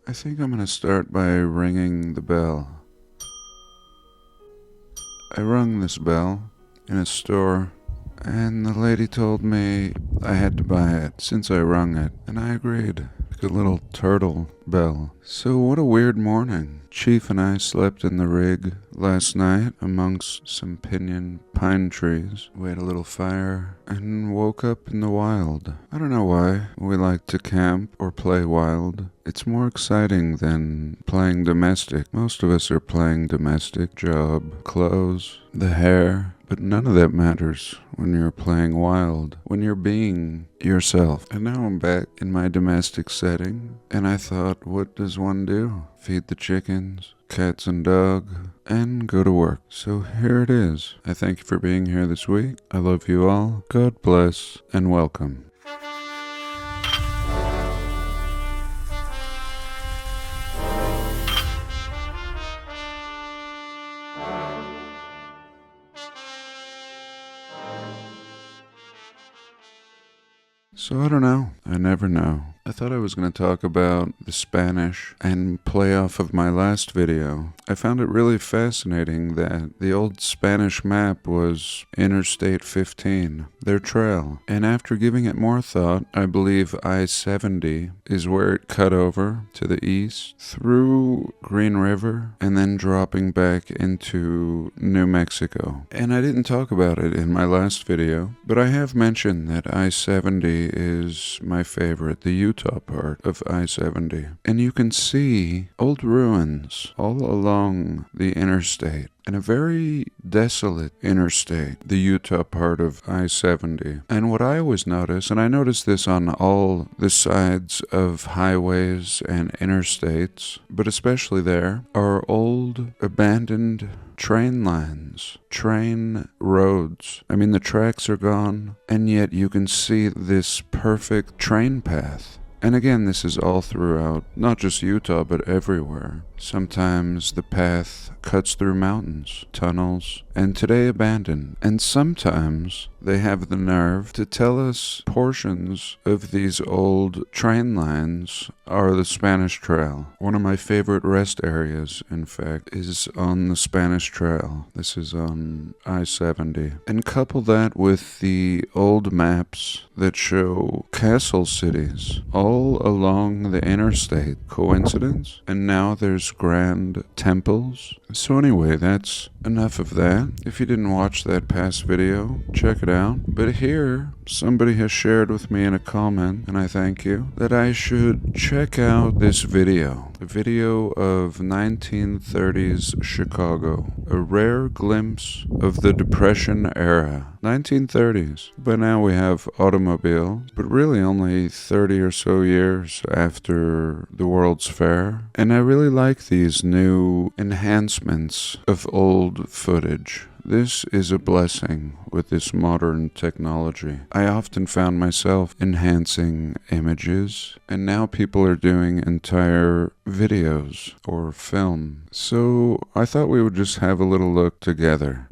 I think I'm gonna start by ringing the bell. I rung this bell in a store, and the lady told me I had to buy it since I rung it, and I agreed. Like a little turtle bell. So what a weird morning. Chief and I slept in the rig last night amongst some pinyon pine trees. We had a little fire and woke up in the wild. I don't know why we like to camp or play wild. It's more exciting than playing domestic. Most of us are playing domestic, job, clothes, the hair, but none of that matters when you're playing wild, when you're being yourself. And now I'm back in my domestic setting, and I thought, what does one do? Feed the chickens, cats and dog, and go to work. So here it is. I thank you for being here this week. I love you all. God bless, and welcome. So I don't know. I never know. I thought I was going to talk about the Spanish and play off of my last video. I found it really fascinating that the old Spanish map was Interstate 15, their trail. And after giving it more thought, I believe I-70 is where it cut over to the east through Green River and then dropping back into New Mexico. And I didn't talk about it in my last video, but I have mentioned that I-70 is my favorite, the Utah part of I-70. And you can see old ruins all along the interstate. And a very desolate interstate, the Utah part of I-70. And what I always notice, and I notice this on all the sides of highways and interstates, but especially there, are old abandoned train lines, train roads. I mean, the tracks are gone, and yet you can see this perfect train path. And again, this is all throughout, not just Utah, but everywhere. Sometimes the path cuts through mountains, tunnels, and today abandoned. And sometimes they have the nerve to tell us portions of these old train lines are the Spanish Trail. One of my favorite rest areas, in fact, is on the Spanish Trail. This is on I-70. And couple that with the old maps that show castle cities all along the interstate. Coincidence? And now there's grand temples. So anyway, that's enough of that. If you didn't watch that past video, check it out. But here, somebody has shared with me in a comment, and I thank you, that I should check out this video. A video of 1930s Chicago. A rare glimpse of the Depression era. 1930s. By now we have automobiles, but really only 30 or so years after the World's Fair. And I really like these new enhancements of old footage. This is a blessing with this modern technology. I often found myself enhancing images, and now people are doing entire videos or film. So I thought we would just have a little look together.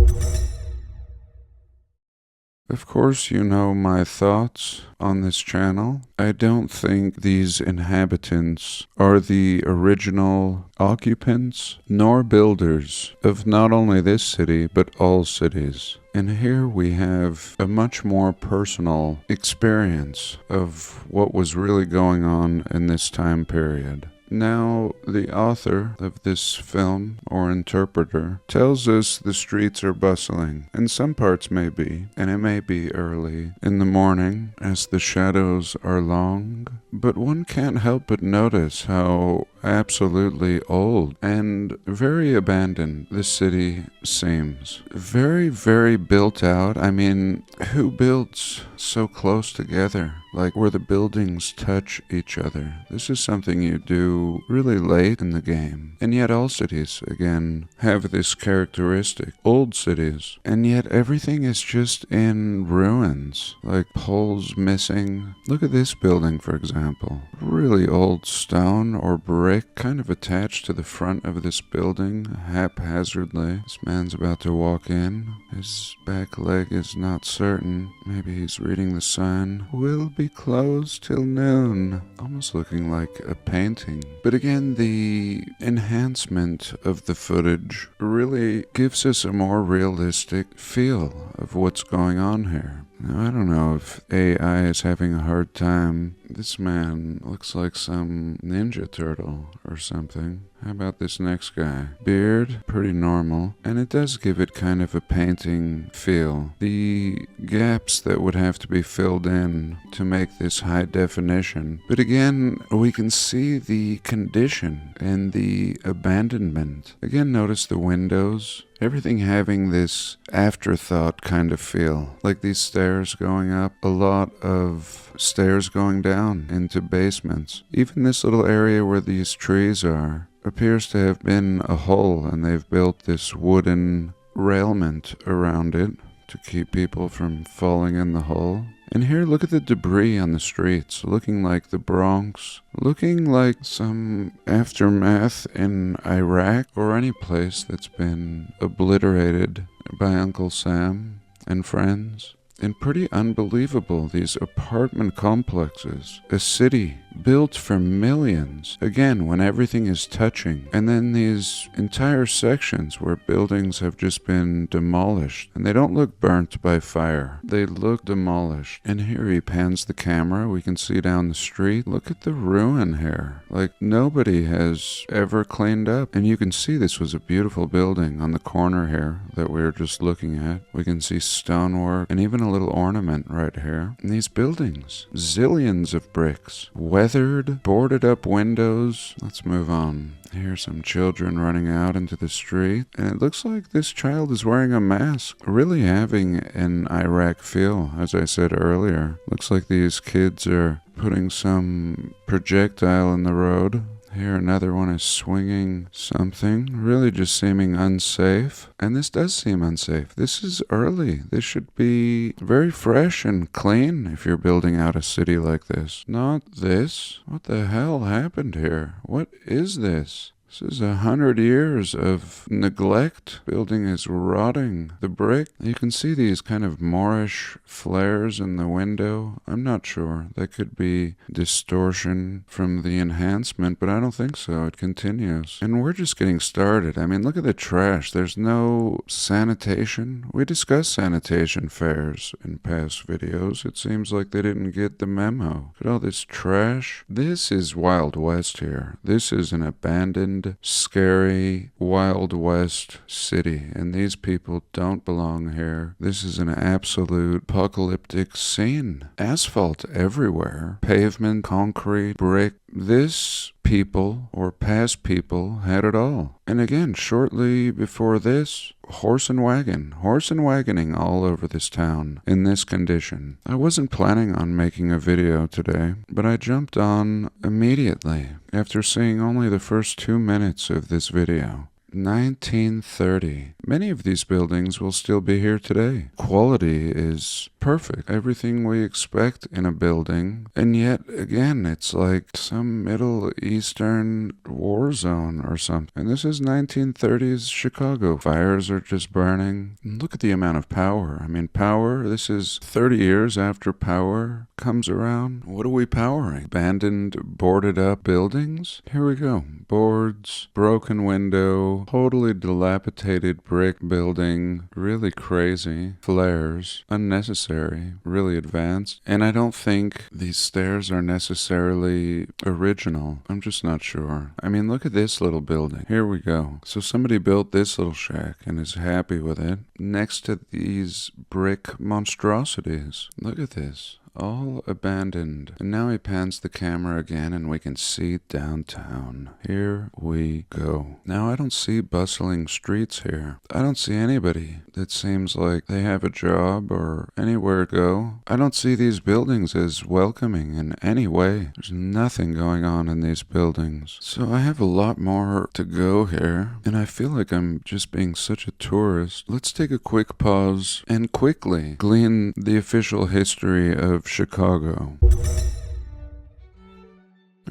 Of course, you know my thoughts on this channel. I don't think these inhabitants are the original occupants nor builders of not only this city, but all cities. And here we have a much more personal experience of what was really going on in this time period. Now, the author of this film, or interpreter, tells us the streets are bustling, and some parts may be, and it may be early in the morning as the shadows are long, but one can't help but notice how absolutely old and very abandoned the city seems. Very, very built out. I mean, who builds so close together? Like where the buildings touch each other. This is something you do really late in the game. And yet all cities, again, have this characteristic. Old cities. And yet everything is just in ruins. Like poles missing. Look at this building, for example. example. Really old stone or brick kind of attached to the front of this building haphazardly. This man's about to walk in. His back leg is not certain. Maybe he's reading the sign. Will be closed till noon. Almost looking like a painting. But again, the enhancement of the footage really gives us a more realistic feel of what's going on here. Now, I don't know if AI is having a hard time. This man looks like some Ninja Turtle or something. How about this next guy? Beard, pretty normal, and it does give it kind of a painting feel. The gaps that would have to be filled in to make this high definition. But again, we can see the condition and the abandonment. Again, notice the windows. Everything having this afterthought kind of feel. Like these stairs going up, a lot of stairs going down into basements. Even this little area where these trees are appears to have been a hole, and they've built this wooden railment around it to keep people from falling in the hole. And here, look at the debris on the streets, looking like the Bronx, looking like some aftermath in Iraq or any place that's been obliterated by Uncle Sam and friends. And pretty unbelievable, these apartment complexes, a city built for millions, again, when everything is touching. And then these entire sections where buildings have just been demolished, and they don't look burnt by fire, they look demolished. And here he pans the camera, we can see down the street, look at the ruin here, like nobody has ever cleaned up. And you can see this was a beautiful building on the corner here that we were just looking at. We can see stonework and even a little ornament right here. And these buildings, zillions of bricks, weathered, boarded up windows. Let's move on. Here's some children running out into the street, and it looks like this child is wearing a mask, really having an Iraq feel, as I said earlier. Looks like these kids are putting some projectile in the road. Here another one is swinging something, really just seeming unsafe. And this does seem unsafe. This is early. This should be very fresh and clean if you're building out a city like this. Not this. What the hell happened here? What is this? This is 100 years of neglect. Building is rotting. The brick, you can see these kind of Moorish flares in the window. I'm not sure. That could be distortion from the enhancement, but I don't think so. It continues. And we're just getting started. I mean, look at the trash. There's no sanitation. We discussed sanitation fairs in past videos. It seems like they didn't get the memo. Look at all this trash. This is Wild West here. This is an abandoned, scary Wild West city, and these people don't belong here. This is an absolute apocalyptic scene. Asphalt everywhere, pavement, concrete, brick. This people, or past people, had it all. And again, shortly before this, horse and wagoning all over this town in this condition. I wasn't planning on making a video today, but I jumped on immediately after seeing only the first 2 minutes of this video. 1930. Many of these buildings will still be here today. Quality is perfect. Everything we expect in a building. And yet, again, it's like some Middle Eastern war zone or something. And this is 1930s Chicago. Fires are just burning. And look at the amount of power. I mean, power, this is 30 years after power comes around. What are we powering? Abandoned, boarded up buildings? Here we go. Boards, broken window, totally dilapidated brick building, really crazy, flares, unnecessary, really advanced. And I don't think these stairs are necessarily original. I'm just not sure. I mean, look at this little building. Here we go. So somebody built this little shack and is happy with it next to these brick monstrosities. Look at this. All abandoned. And now he pans the camera again and we can see downtown. Here we go. Now I don't see bustling streets here. I don't see anybody that seems like they have a job or anywhere to go. I don't see these buildings as welcoming in any way. There's nothing going on in these buildings. So I have a lot more to go here, and I feel like I'm just being such a tourist. Let's take a quick pause and quickly glean the official history of Chicago.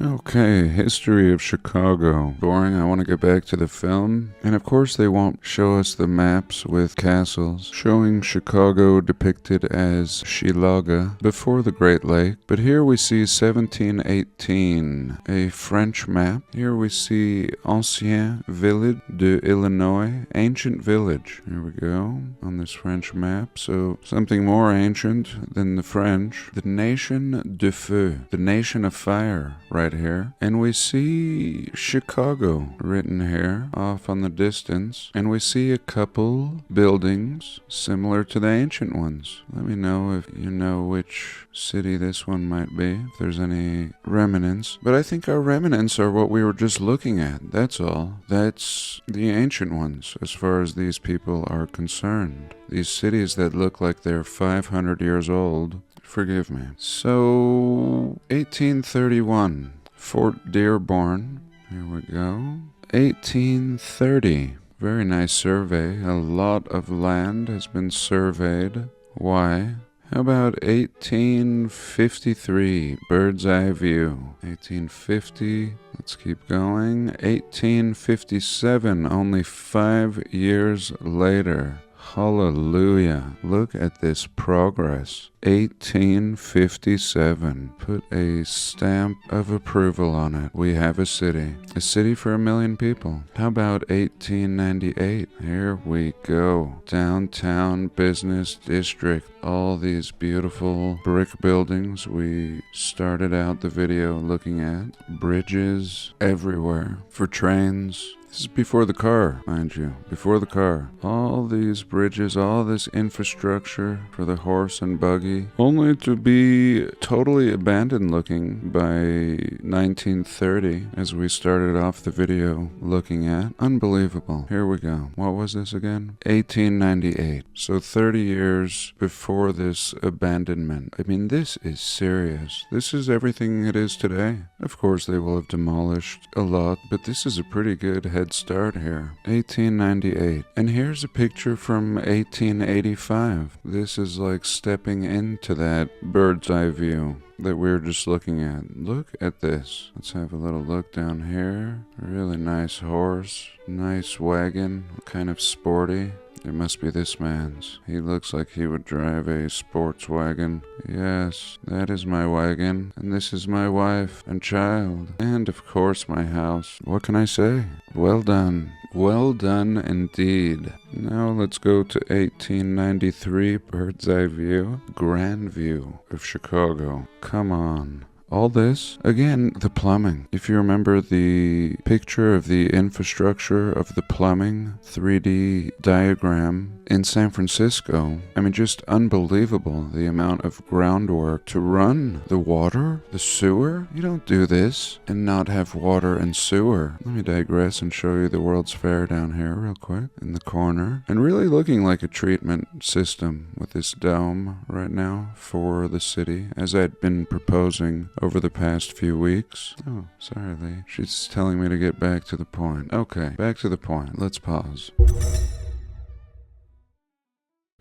Okay, history of Chicago. Boring, I want to get back to the film. And of course they won't show us the maps with castles, showing Chicago depicted as Shilaga before the Great Lake. But here we see 1718, a French map. Here we see Ancien Village de Illinois, ancient village. Here we go, on this French map. So something more ancient than the French. The Nation de Feu, the nation of fire, right here. And we see Chicago written here off on the distance. And we see a couple buildings similar to the ancient ones. Let me know if you know which city this one might be, if there's any remnants. But I think our remnants are what we were just looking at. That's all. That's the ancient ones as far as these people are concerned. These cities that look like they're 500 years old. Forgive me. So, 1831, Fort Dearborn. Here we go. 1830. Very nice survey. A lot of land has been surveyed. Why? How about 1853, bird's eye view. 1850, let's keep going. 1857, only 5 years later. Hallelujah. Look at this progress. 1857. Put a stamp of approval on it. We have a city. A city for 1 million people. How about 1898? Here we go. Downtown business district. All these beautiful brick buildings we started out the video looking at. Bridges everywhere for trains. This is before the car, mind you, before the car. All these bridges, all this infrastructure for the horse and buggy, only to be totally abandoned looking by 1930, as we started off the video looking at. Unbelievable. Here we go. What was this again? 1898. So 30 years before this abandonment. I mean, this is serious. This is everything it is today. Of course, they will have demolished a lot, but this is a pretty good head start here. 1898. And here's a picture from 1885. This is like stepping into that bird's eye view that we were just looking at. Look at this. Let's have a little look down here. A really nice horse. Nice wagon. Kind of sporty. It must be this man's. He looks like he would drive a sports wagon. Yes, that is my wagon. And this is my wife and child. And of course my house. What can I say? Well done. Well done indeed. Now let's go to 1893 bird's eye view. Grand view of Chicago. Come on. All this, again, the plumbing. If you remember the picture of the infrastructure of the plumbing 3D diagram in San Francisco, I mean, just unbelievable the amount of groundwork to run the water, the sewer. You don't do this and not have water and sewer. Let me digress and show you the World's Fair down here real quick in the corner. And really looking like a treatment system with this dome right now for the city, as I'd been proposing over the past few weeks. Oh, sorry, Lee. She's telling me to get back to the point. Okay, back to the point. Let's pause.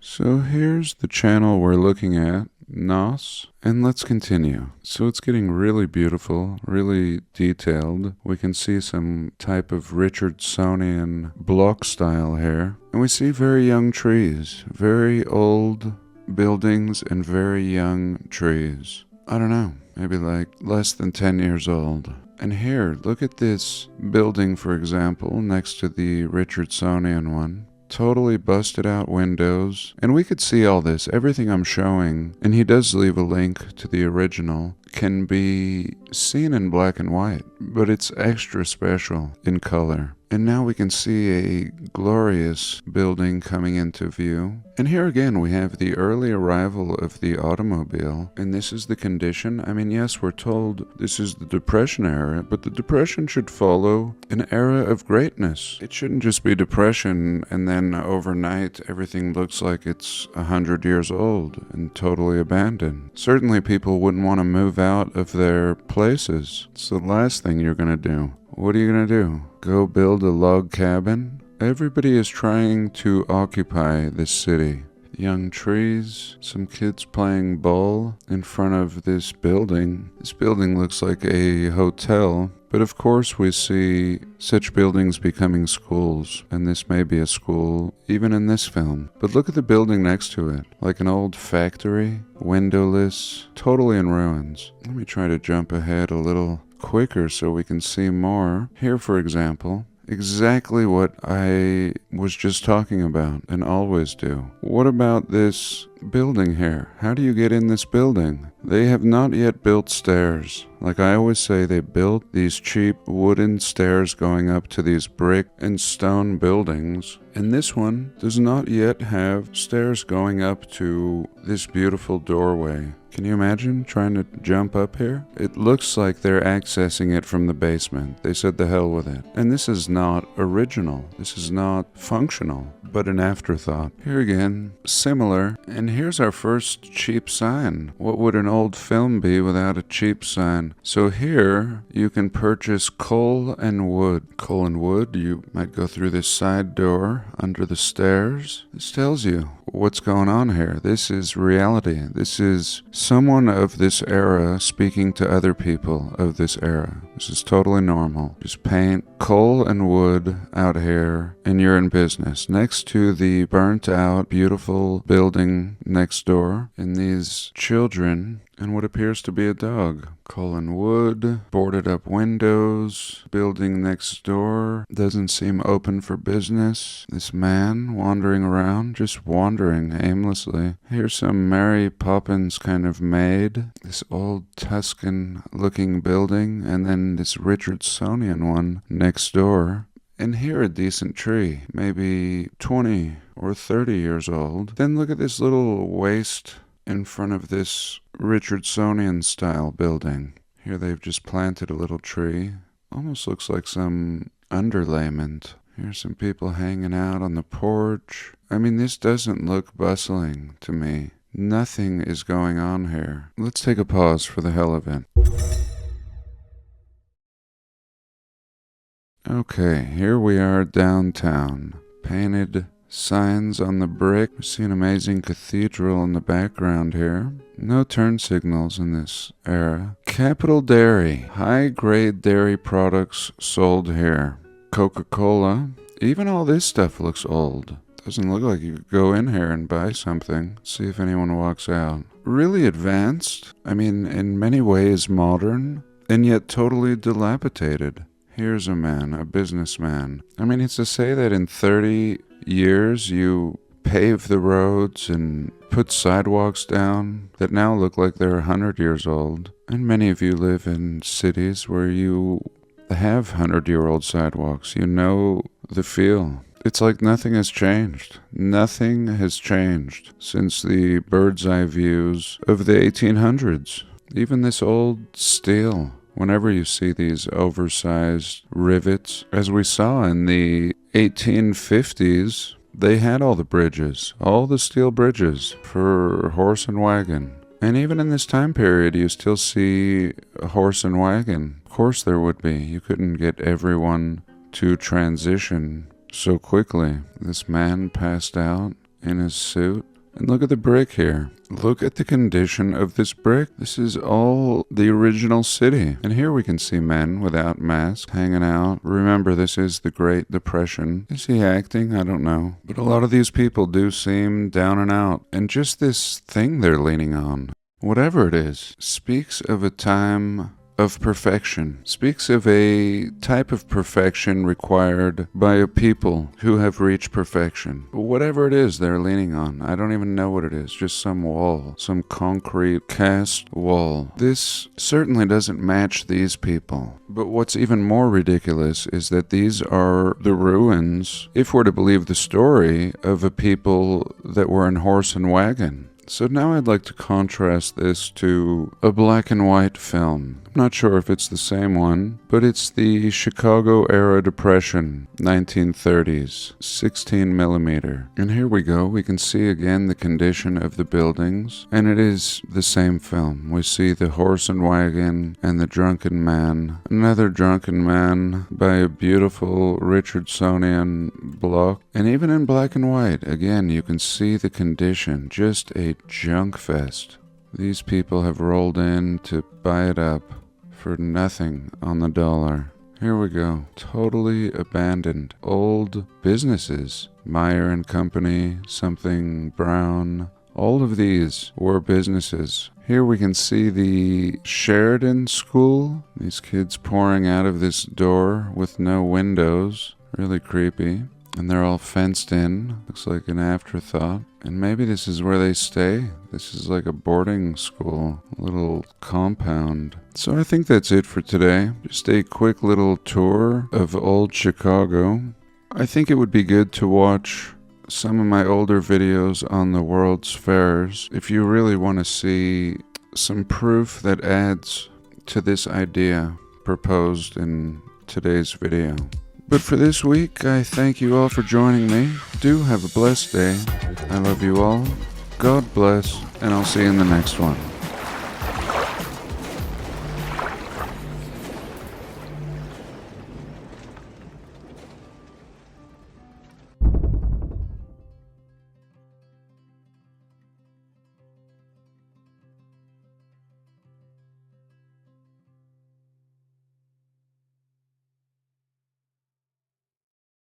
So here's the channel we're looking at, NOS, and let's continue. So it's getting really beautiful, really detailed. We can see some type of Richardsonian block style here. And we see very young trees, very old buildings and very young trees. I don't know. Maybe like less than 10 years old. And here, look at this building, for example, next to the Richardsonian one. Totally busted out windows. And we could see all this, everything I'm showing, and he does leave a link to the original, can be seen in black and white, but it's extra special in color. And now we can see a glorious building coming into view. And here again we have the early arrival of the automobile. And this is the condition. I mean, yes, we're told this is the Depression era, but the Depression should follow an era of greatness. It shouldn't just be Depression and then overnight everything looks like it's 100 years old and totally abandoned. Certainly people wouldn't want to move out of their places. It's the last thing you're going to do. What are you going to do? Go build a log cabin? Everybody is trying to occupy this city. young trees, some kids playing ball in front of this building. This building looks like a hotel, but of course we see such buildings becoming schools, and this may be a school even in this film. But look at the building next to it, like an old factory, windowless, totally in ruins. Let me try to jump ahead a little quicker so we can see more. Here, for example, exactly what I was just talking about and always do. What about this building here? How do you get in this building? They have not yet built stairs. Like I always say, they built these cheap wooden stairs going up to these brick and stone buildings. And this one does not yet have stairs going up to this beautiful doorway. Can you imagine trying to jump up here? It looks like they're accessing it from the basement. They said the hell with it. And this is not original. This is not functional, but an afterthought. Here again, similar. And here's our first cheap sign. What would an old film be without a cheap sign? So here you can purchase coal and wood. Coal and wood, you might go through this side door under the stairs. This tells you what's going on here. This is reality. This is someone of this era speaking to other people of this era. This is totally normal. Just paint coal and wood out here and you're in business. Next to the burnt out beautiful building next door, and these children and what appears to be a dog. Coal and wood, boarded up windows, building next door, doesn't seem open for business. This man wandering around, just wandering aimlessly. Here's some Mary Poppins kind of maid, this old Tuscan looking building, and then this Richardsonian one next door. And here a decent tree, maybe 20 or 30 years old. Then look at this little waste in front of this Richardsonian style building. Here they've just planted a little tree. Almost looks like some underlayment. Here's some people hanging out on the porch. I mean, this doesn't look bustling to me. Nothing is going on here. Let's take a pause for the hell of it. Okay, here we are downtown. Painted signs on the brick. We see an amazing cathedral in the background here. No turn signals in this era. Capital Dairy. High-grade dairy products sold here. Coca-Cola. Even all this stuff looks old. Doesn't look like you could go in here and buy something. See if anyone walks out. Really advanced. I mean, in many ways modern, and yet totally dilapidated. Here's a man, a businessman. I mean, it's to say that in 30 years you pave the roads and put sidewalks down that now look like they're 100 years old. And many of you live in cities where you have 100-year-old sidewalks. You know the feel. It's like nothing has changed. Nothing has changed since the bird's eye views of the 1800s. Even this old steel. Whenever you see these oversized rivets, as we saw in the 1850s, they had all the bridges, all the steel bridges for horse and wagon. And even in this time period, you still see a horse and wagon. Of course there would be. You couldn't get everyone to transition so quickly. This man passed out in his suit. And look at the brick here. Look at the condition of this brick. This is all the original city. And here we can see men without masks hanging out. Remember, this is the Great Depression. Is he acting? I don't know. But a lot of these people do seem down and out. And just this thing they're leaning on, whatever it is, speaks of a time of perfection, speaks of a type of perfection required by a people who have reached perfection. Whatever it is they're leaning on, I don't even know what it is, just some wall, some concrete cast wall. This certainly doesn't match these people. But what's even more ridiculous is that these are the ruins, if we're to believe the story, of a people that were in horse and wagon. So now I'd like to contrast this to a black and white film. I'm not sure if it's the same one, but it's the Chicago era depression, 1930s, 16 millimeter. And here we go. We can see again the condition of the buildings, and it is the same film. We see the horse and wagon and the drunken man. Another drunken man by a beautiful Richardsonian block. And even in black and white, again, you can see the condition. Just a junk fest. These people have rolled in to buy it up for nothing on the dollar. Here we go. Totally abandoned. Old businesses. Meyer and Company, something Brown. All of these were businesses. Here we can see the Sheridan School. These kids pouring out of this door with no windows. Really creepy. And they're all fenced in. Looks like an afterthought. And maybe this is where they stay. This is like a boarding school, a little compound. So I think that's it for today. Just a quick little tour of old Chicago. I think it would be good to watch some of my older videos on the World's Fairs if you really want to see some proof that adds to this idea proposed in today's video. But for this week, I thank you all for joining me. Do have a blessed day. I love you all. God bless, and I'll see you in the next one.